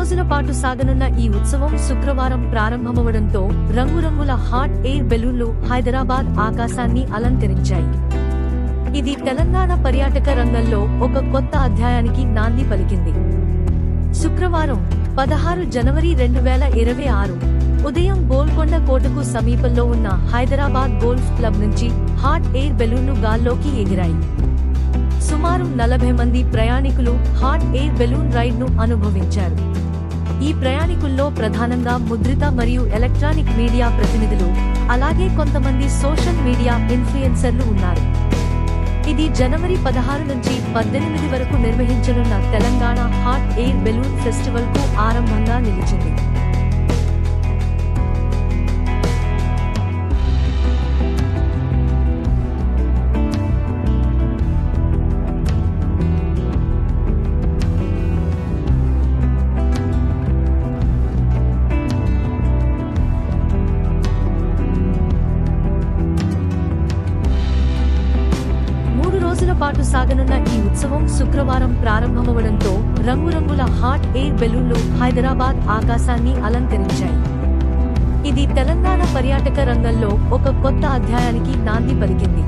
రోజుల పాటు సాగనున్న ఈ ఉత్సవం శుక్రవారం ప్రారంభమవడంతో రంగురంగుల హాట్ ఎయిర్ బెలూన్లు హైదరాబాద్ ఆకాశాన్ని అలంకరించాయి. ఇది తెలంగాణ పర్యాటక రంగంలో ఒక కొత్త అధ్యాయానికి నాంది పలికింది. శుక్రవారం 16 జనవరి 2026 ఉదయం గోల్కొండ కోటకు సమీపంలో ఉన్న హైదరాబాద్ గోల్ఫ్ క్లబ్ నుంచి హాట్ ఎయిర్ బెలూన్లు గాల్లోకి ఎగిరాయి. సుమారు 40 మంది ప్రయాణికులు హాట్ ఎయిర్ బెలూన్ రైడ్ ను అనుభవించారు. ఈ ప్రయాణికుల్లో ప్రధానంగా ముద్రిత మరియు ఎలక్ట్రానిక్ మీడియా ప్రతినిధులు, అలాగే కొంతమంది సోషల్ మీడియా ఇన్ఫ్లుయెన్సర్లు ఉన్నారు. ఇది జనవరి 16 నుంచి 18 వరకు నిర్వహించనున్న Telangana hot air balloon festival కు ఆరంభంగా నిలిచింది. పాటు సాగనున్న ఈ ఉత్సవం శుక్రవారం ప్రారంభమవడంతో రంగురంగుల హాట్ ఎయిర్ బెలూన్లు హైదరాబాద్ ఆకాశాన్ని అలంకరించాయి. ఇది తెలంగాణ పర్యాటక రంగంలో ఒక కొత్త అధ్యాయానికి నాంది పలికింది.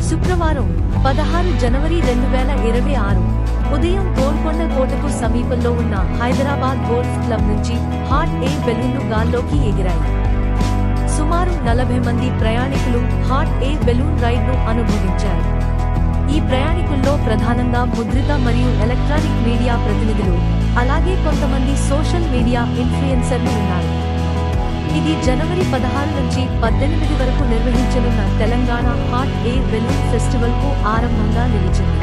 శుక్రవారం 16 జనవరి 2026 ఉదయం గోల్కొండ కోటకు సమీపంలో ఉన్న హైదరాబాద్ గోల్ఫ్ క్లబ్ నుంచి హాట్ ఎయిర్ బెలూన్లు గాల్లోకి ఎగిరాయి. సుమారు 40 మంది ప్రయాణికులు హాట్ ఎయిర్ బెలూన్ రైడ్ ను అనుభవించారు. ఈ ప్రయాణికుల్లో ప్రధానంగా ముద్రిత మరియు ఎలక్ట్రానిక్ మీడియా ప్రతినిధులు, అలాగే కొంతమంది సోషల్ మీడియా ఇన్ఫ్లుయెన్సర్లు ఉన్నారు. ఇది జనవరి 16 నుంచి 18 వరకు నిర్వహించనున్న Telangana hot air balloon festival కు ఆరంభంగా నిలిచింది.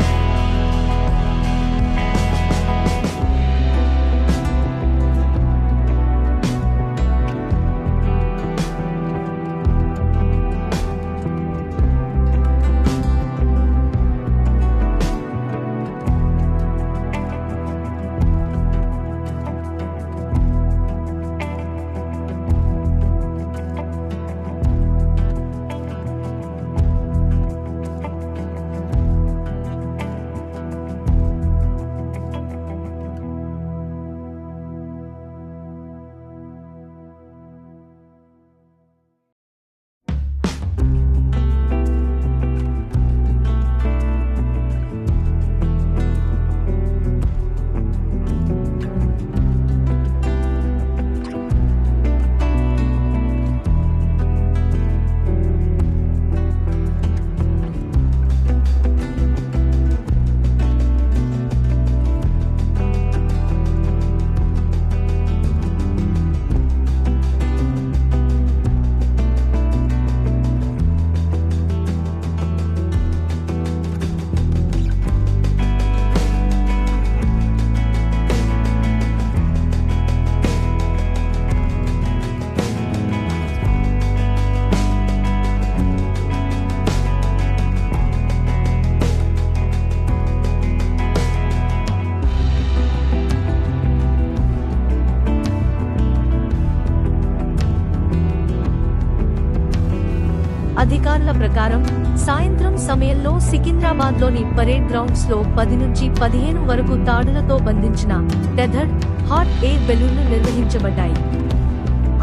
అధికారుల ప్రకారం సాయంత్రం సమయంలో సికింద్రాబాద్లోని పరేడ్ గ్రౌండ్స్ లో 10 నుంచి 15 వరకు తాడులతో బంధించిన టెథర్డ్ హాట్ ఎయిర్ బెలూన్లు నిర్వహించబడ్డాయి.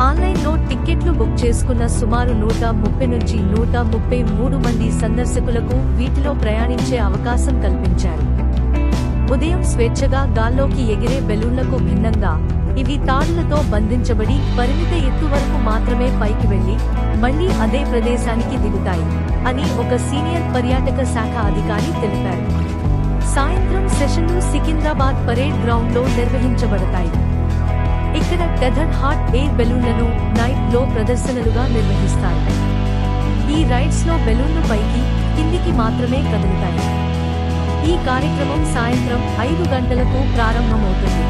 ఆన్లైన్లో టిక్కెట్లు బుక్ చేసుకున్న సుమారు 130 నుంచి 133 మంది సందర్శకులకు వీటిలో ప్రయాణించే అవకాశం కల్పించారు. ఉదయం స్వేచ్ఛగా గాల్లోకి ఎగిరే బెలూన్లకు భిన్నంగా ఇవి తాడులతో బంధించబడి పరిమిత ఎత్తు వరకు మాత్రమే పైకి వెళ్లి మళ్లీ అదే ప్రదేశానికి దిగుతాయి అని ఒక సీనియర్ పర్యాటక శాఖ అధికారి తెలిపారు. సాయంత్రం సెషన్లు సికింద్రాబాద్ పరేడ్ గ్రౌండ్ లో నిర్వహించబడతాయి. ఇక్కడ టెథర్డ్ హాట్ ఎయిర్ బెలూన్లను నైట్ లో ప్రదర్శనలుగా నిర్వహిస్తారు. ఈ రైడ్స్ లో బెలూన్లు పైకి కిందికి మాత్రమే కదులుతాయి. ఈ కార్యక్రమం సాయంత్రం 5 గంటలకు ప్రారంభమవుతుంది.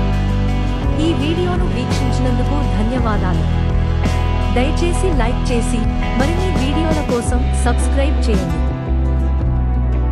ఈ వీడియోను వీక్షించినందుకు ధన్యవాదాలు. దయచేసి లైక్ చేసి మరిన్ని వీడియోల కోసం సబ్స్క్రైబ్ చేయండి.